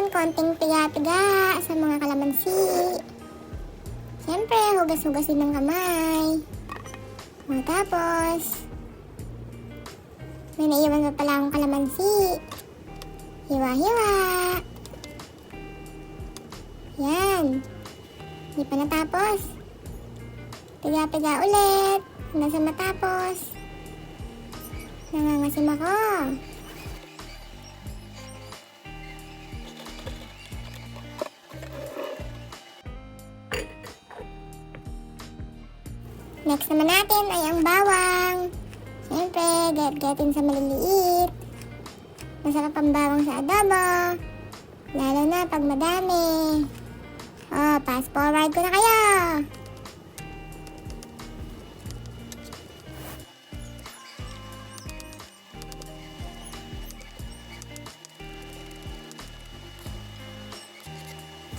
konting piga-piga sa mga kalamansi. Siyempre, hugas-hugasin ng kamay. O, tapos, may naiwan pa pala akong kalamansi. Hiwa-hiwa. Yan. Hindi pa natapos. Piga-piga ulit. Hanggang sa matapos. Nangangasim ako. Next naman natin ay ang bawang. Siyempre, get-getin sa maliliit. Masarap ang bawang sa adobo. Lalo na pag madami. Oh, fast forward ko na kayo.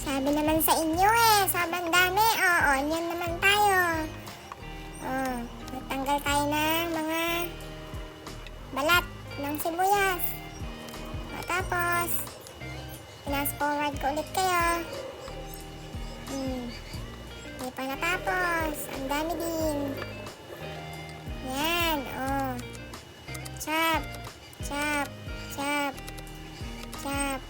Sabi naman sa inyo sobrang dami. Oh, onion naman tayo. Oh, nagtanggal tayo ng mga balat ng sibuyas. O, tapos, fast forward ko ulit kayo. Hindi pa natapos. Ang dami din. Yan, oh. Chop, chop, chop, chop.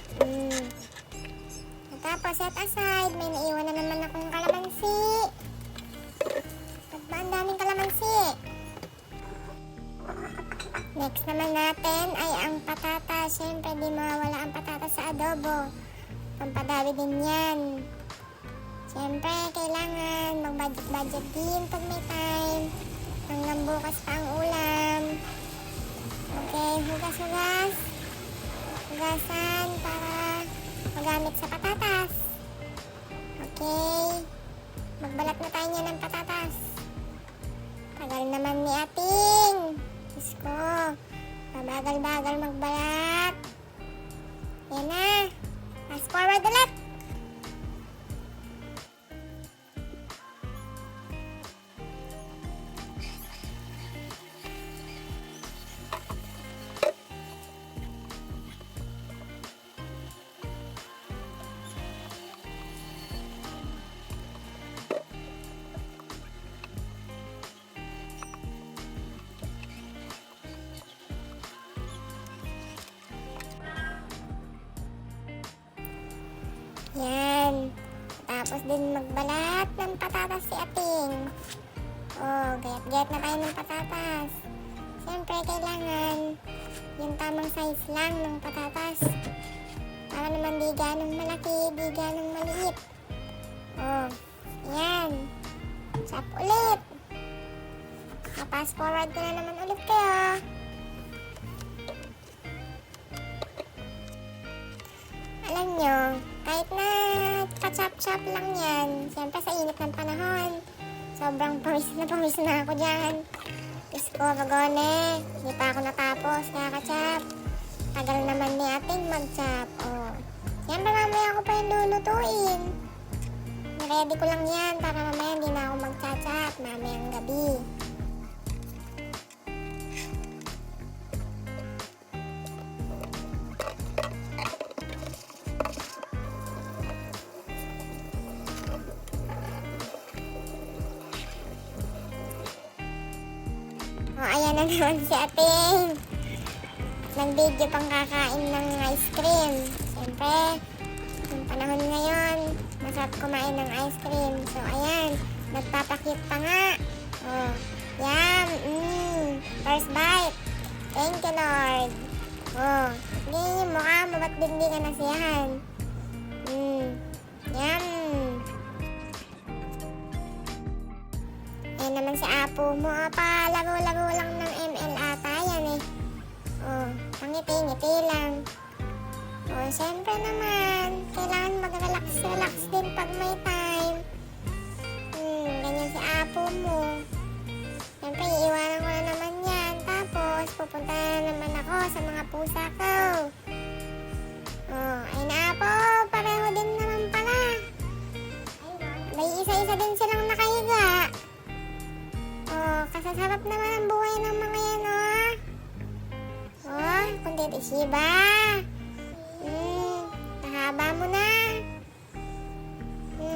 Tapos, set aside. May naiwan na naman akong kalamansi. Ba't ba ang daming kalamansi? Next naman natin ay ang patatas. Siyempre, di mawawala ang patatas sa adobo. Pampadami din yan. Siyempre, kailangan mag-budget-budget din pag may time. Hanggang bukas pa ang ulam. Okay, hugas-hugas. Hugasan para magamit sa patatas. Okay. Magbalat na tayo niya ng patatas. Tagal naman ni ating. Diyos ko. Mabagal-bagal magbalat. Yan na. Fast forward ulit. Yan. Tapos din magbalat ng patatas si ating. Oh, gayat-gayat na tayo ng patatas. Siyempre, kailangan yung tamang size lang ng patatas. Para naman di ganong malaki, di ganong maliit. Oh, yan. Chop ulit. Fast forward ko na naman ulit kayo. Alam nyo, kahit na ka-chop-chop lang yan, siyempre sa init ng panahon, sobrang pawis na ako dyan. Diyos ko, bagone, hindi pa ako natapos, kaka-chop. Tagal naman ni ating mag-chop. Oh. Siyempre mamaya ako pa yung lulutuin. Ready ko lang yan para mamaya hindi na ako mag-chop mamayang gabi. O, ayan na naman si ating nag-video pang kakain ng ice cream. Siyempre, yung panahon ngayon, masarap kumain ng ice cream. So, ayan, nagpapakit pa nga. O, yum, first bite. Thank you, Lord. O, tingin yung mukha mo, ba't hindi ka nasiyahan? Yum. Ayan naman si Apo mo. Palaro-laro lang ng ML ata yan eh. Oh, pangiti-ngiti lang. Oh, siyempre naman, kailangan mag-relax-relax din pag may time. Ganyan si Apo mo. Siyempre, iiwanan ko na naman yan. Tapos, pupunta na naman ako sa mga pusa ko. Oh, ay na Apo, pareho din naman pala. May isa-isa din silang nakahiga. Oh, kasasarap naman ang buhay ng mga yan, oh. Oh, kundi di Shiba. baba mo na.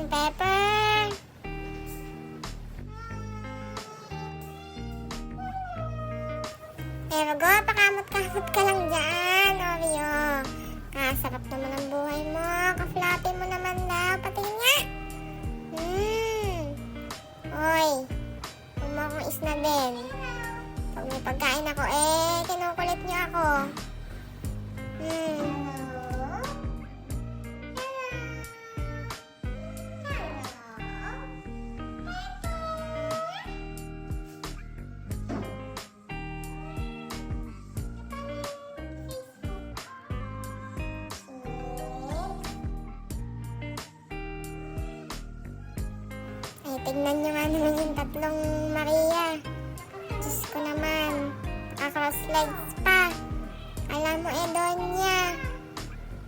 Pepper. There we go, pakamot-kamot ka lang dyan, Oreo. Kasarap naman ang buhay mo. Ka-floppy mo naman daw. Patingin nga. Hoy, huwag mo akong isnabin. Pag may pagkain ako, kinukulit niyo ako. Ay, tignan nyo nga naman yung tatlong Maria. Diyos ko naman. Nakakross legs pa. Alam mo, Donya.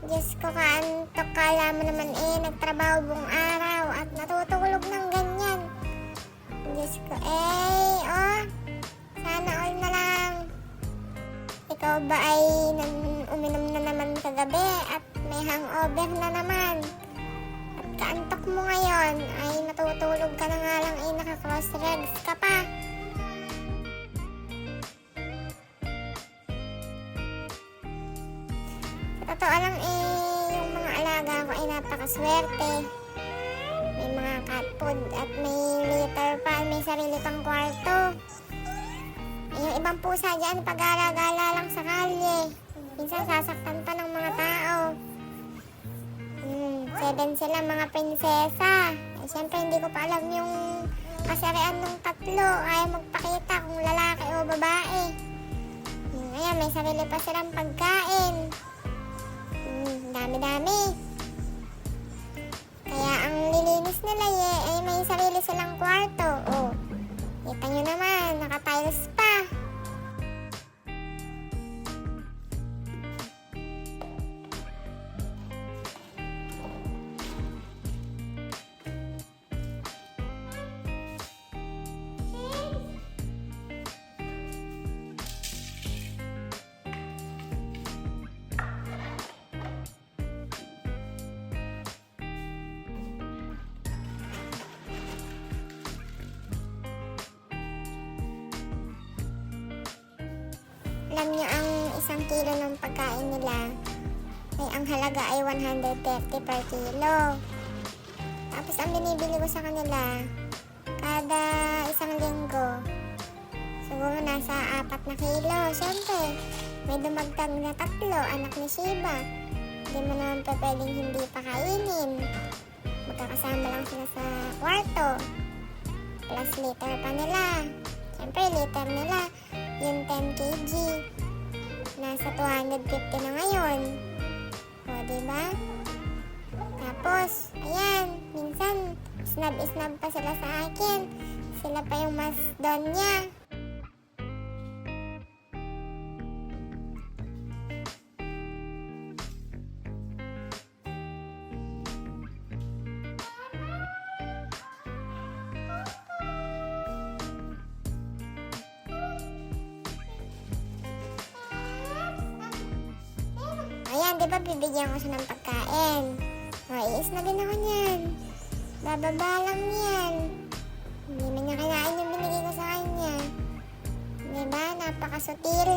Diyos ko, kaantok. Kala mo naman, nagtrabaho buong araw at natutulog ng ganyan. Diyos ko, sana all na lang. Ikaw ba ay uminom na naman kagabi at may hangover na naman? At kaantok mo ngayon ay natutulog ka na nga lang, nakakross legs ka pa. Totoo lang, yung mga alaga ko ay napakaswerte. May mga cat food at may litter pa, may sarili pang kwarto. Yung ibang pusa dyan, pag-alagala lang sa kalye. Minsan sasaktan pa ng mga tao. 7 sila, mga prinsesa. Siyempre, hindi ko pa alam yung kasarian ng tatlo. Ayaw magpakita kung lalaki o babae. Ayan, may sarili pa silang pagkain. Dami-dami. Kaya ang lilinis nila ay may sarili silang kwarto. Kita nyo naman, naka-tiles pa. Alam nyo, ang 1 kilo ng pagkain nila ay ang halaga ay 130 per kilo. Tapos ang binibili ko sa kanila kada 1 linggo, siguro nasa 4 na kilo. Siyempre, may dumagdag na 3, anak ni Shiba. Hindi mo naman pa pwedeng hindi pakainin. Magkakasama lang sila sa kwarto. Plus liter pa nila. Siyempre, liter nila yung 10 kg. Nasa 250 na ngayon. Diba? Tapos, ayan, minsan, snab-snab pa sila sa akin. Sila pa yung mas donya. Ayan, di ba bibigyan ko siya ng pagkain? Iis na din ako niyan. Bababa lang yan. Hindi man niya kinain yung binigay ko sa kanya. Di ba? Napakasutil.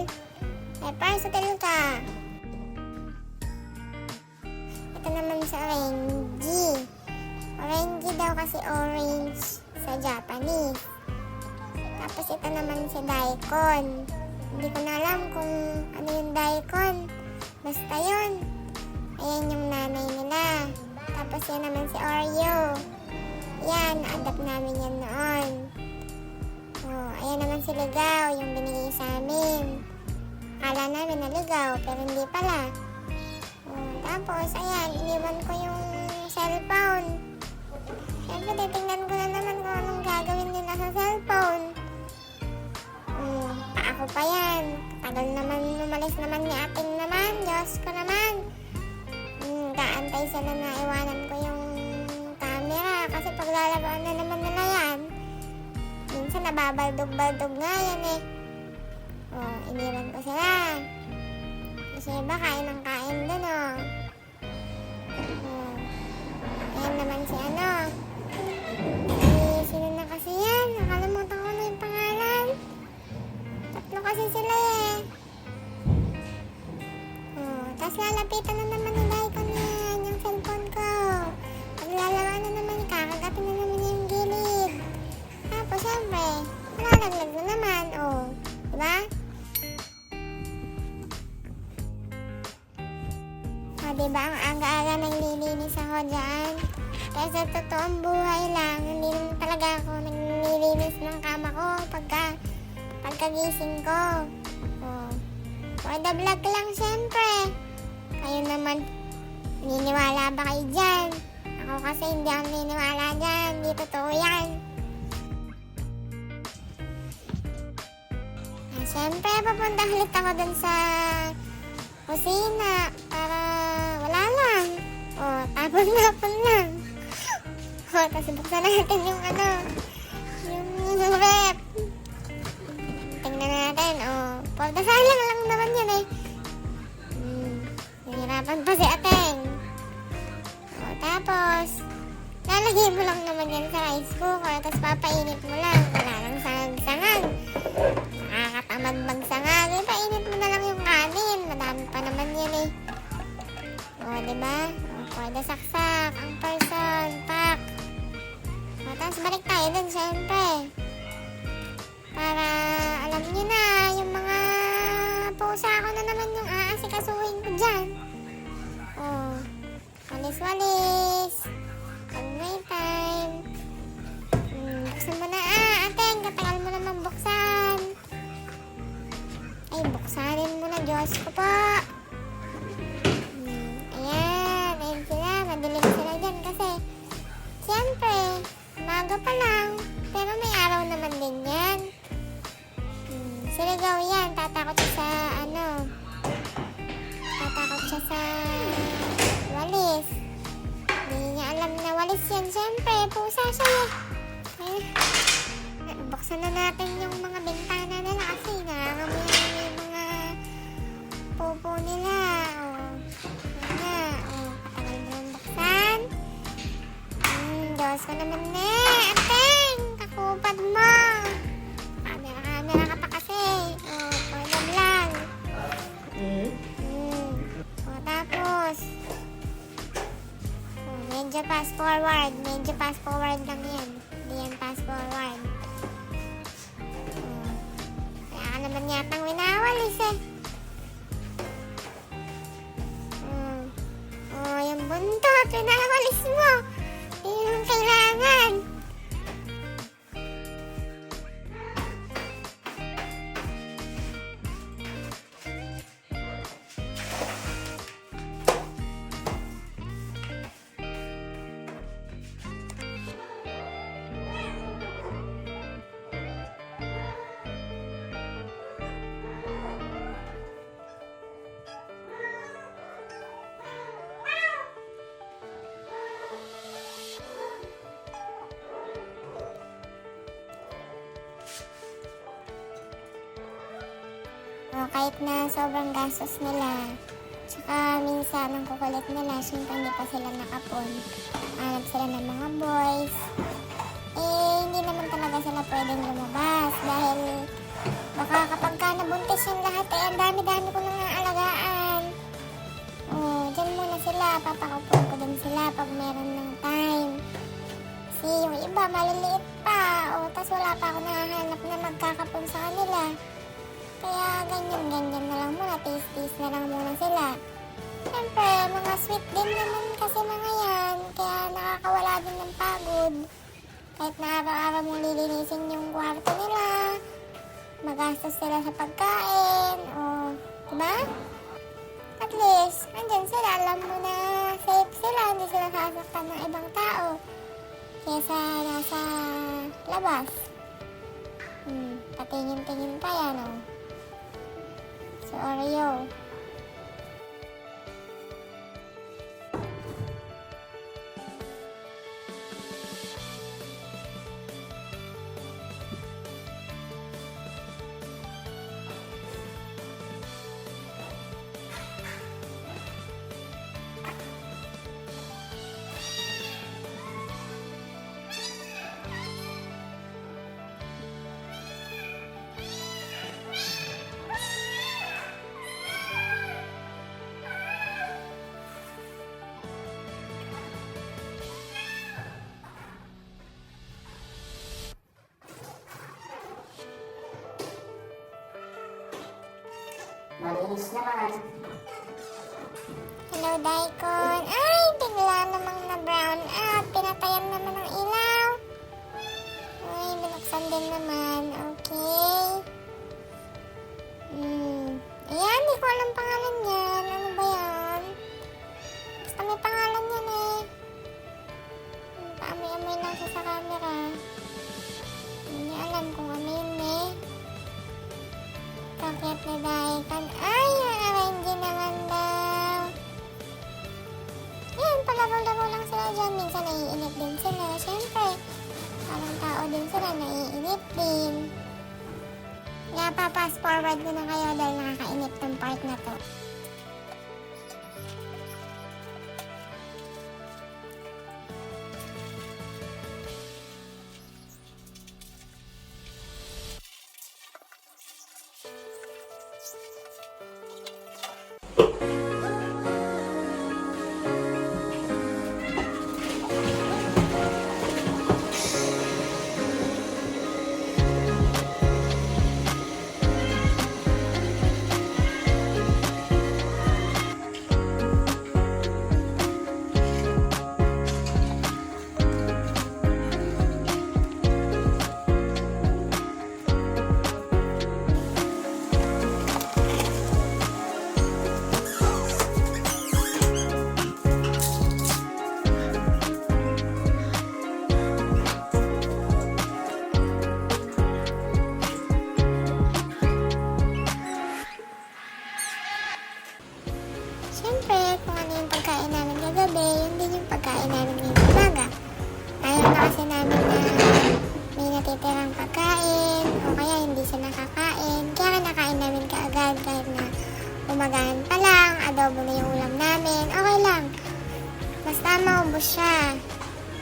Pepper, sutil ka. Ito naman sa Orangey. Orangey daw kasi orange sa Japanese. Tapos ito naman si Daikon. Hindi ko na alam kung ano yung Daikon. Basta yun. Ayan yung nanay nila. Tapos yan naman si Oreo. Yan, na-adapt namin yan noon. Ayan naman si Ligaw, yung binigay sa amin. Akala namin na Ligaw, pero hindi pala. Tapos, ayan, iniwan ko yung cellphone. Siyempre, titingnan ko na naman kung anong gagawin nila sa cellphone. Ako pa yan. Tagal naman, umalis naman ni ating naman. Diyos ko naman. Kaantay sila na iwanan ko yung camera. Kasi paglalabaan na naman nila yan, minsan nababaldog-baldog nga yan eh. Iniwan ko sila. Kasi iba kain ng kain dun Ito na naman nilay ko na yung cellphone ko. Paglalaman na naman, kakagatin na naman yung gilid. Tapos, syempre, malalaglag na naman. Oh, diba? O, diba? Ang aga-aga naglilinis ako dyan. Kaya sa totoong buhay lang, hindi naman talaga ako naglilinis ng kama ko pagkagising ko. Oh. For the vlog lang, syempre. Kayo naman, naniniwala ba kayo dyan? Ako kasi hindi ako naniniwala dyan. Hindi totoo yan. Siyempre, papunta ulit ako dun sa kusina para wala lang. O, tapon-tapon lang. O, tapos buksan natin yung yung rep. Tingnan natin, o. Portasalang lang naman yun eh. Nahirapan pa si Ateng. O, tapos, lalagay mo lang naman yan sa rice cooker, tapos papainit mo lang. Wala lang sangag-sangag. Nakakatamad magsangag. Painit mo na lang yung kanin. Madami pa naman yan eh. O, diba? O, for the saksak, ang person, pak. O, tapos balik tayo dun, syempre. Para, alam nyo na, yung mga pusa ko na naman yung aasikasuhin ko dyan. O, walis-walis. Pag may time. Buksan mo na, Ateng. Katagal mo naman buksan. Ay, buksanin mo na. Diyos ko po. Ayan. Ayan sila. Madilim sila dyan kasi siyempre, umaga pa lang. Pero may araw naman din yan. Siligaw yan. Tatakot siya sa tatakot siya sa walis. Hindi niya alam na walis yan. Siyempre, pusa siya eh. Buksan na natin yung mga bintana nila kasi nakakamoy na yung mga pupo nila. Katagal mo nang buksan. Diyos ko naman Ateng! Kakupad mo! Camera ka pa kasi. For the vlog. Tapos, medyo fast forward. Medyo fast forward lang yan. Hindi yan fast forward. Kaya ka naman yatang winawalis eh. Yung buntot, winawalis mo. Hindi naman kailangan. Kahit na sobrang gastos nila, tsaka minsan ang kukulit nila, syempre hindi pa sila nakapon. Hanap sila ng mga boys. Hindi naman talaga sila pwedeng lumabas dahil baka kapag ka nabuntis yung lahat, ang dami-dami ko nang aalagaan. Dyan muna sila, papakupon ko din sila pag meron ng time. Kasi yung iba, maliliit pa, tas wala pa ako nahahanap na magkakapon sa kanila. Kaya ganyan-ganyan na lang muna, taste-taste na lang muna sila. Siyempre, mga sweet din naman kasi mga yan, kaya nakakawala din ng pagod. Kahit na araw-araw mong lilinisin yung kwarto nila, magastos sila sa pagkain, diba? At least, andyan sila, alam mo na safe sila, hindi sila sasaktan ng ibang tao. Kesa nasa labas. Patingin-tingin pa yan, So, Oreo. Bilis naman. Hello, Daikon. Ay, bigla namang na-brown out. Pinatayan naman ng ilaw. Ay, binuksan din naman. Okay. Ayan, di ko alam pangalan yan. Ano ba yan? Basta may pangalan yan eh. Paamoy-amoy lang siya sa camera. Hindi alam kung ano yun eh. Kakyat na Daikon. Ay, ang RNG naman daw. Yan, palaro-laro lang sila dyan. Minsan naiinip din sila. Siyempre, parang tao din sila, naiinip din. Kaya pa-fast forward ko na kayo dahil nakakainip tong part na to. Siyempre, kung ano yung pagkain namin kagabi, yun din yung pagkain namin ngayong umaga. Ayaw na kasi namin na may natitirang pagkain, o kaya hindi siya nakakain. Kaya kinakain namin kaagad kahit na umagahan pa lang, adobo na yung ulam namin. Okay lang. Basta maubos siya.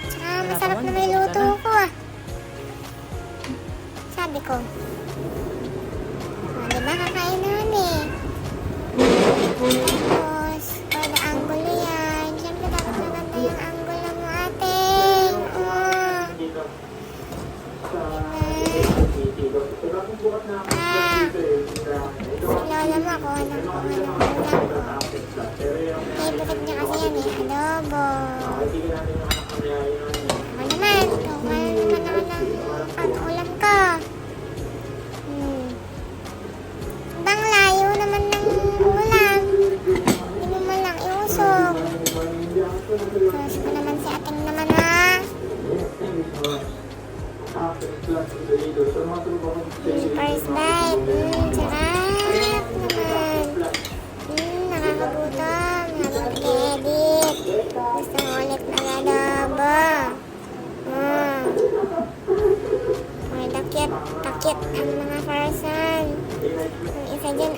Tsaka masarap na may luto ko ah. Sabi ko. O, diba kakain naman eh. Tapos, for the angulo yan. Siyempre, dapat maganda yung angulo mo, ate. Oh. Diba? Ah. Si lola mo, kuha ng ulam ko. Favorite niya kasi yan eh, adobo. Ako naman, kuha naman ako ng pang-ulam ko. Bang layo naman ng ulam. Hindi mo man lang iusog. Tapos ko naman si ating naman ha. First bite. Sarap naman. Nakakagutom. Habang nag-edit. Gusto mo ulit mag-adobo. May takit ang mga person. Yung isa dyan,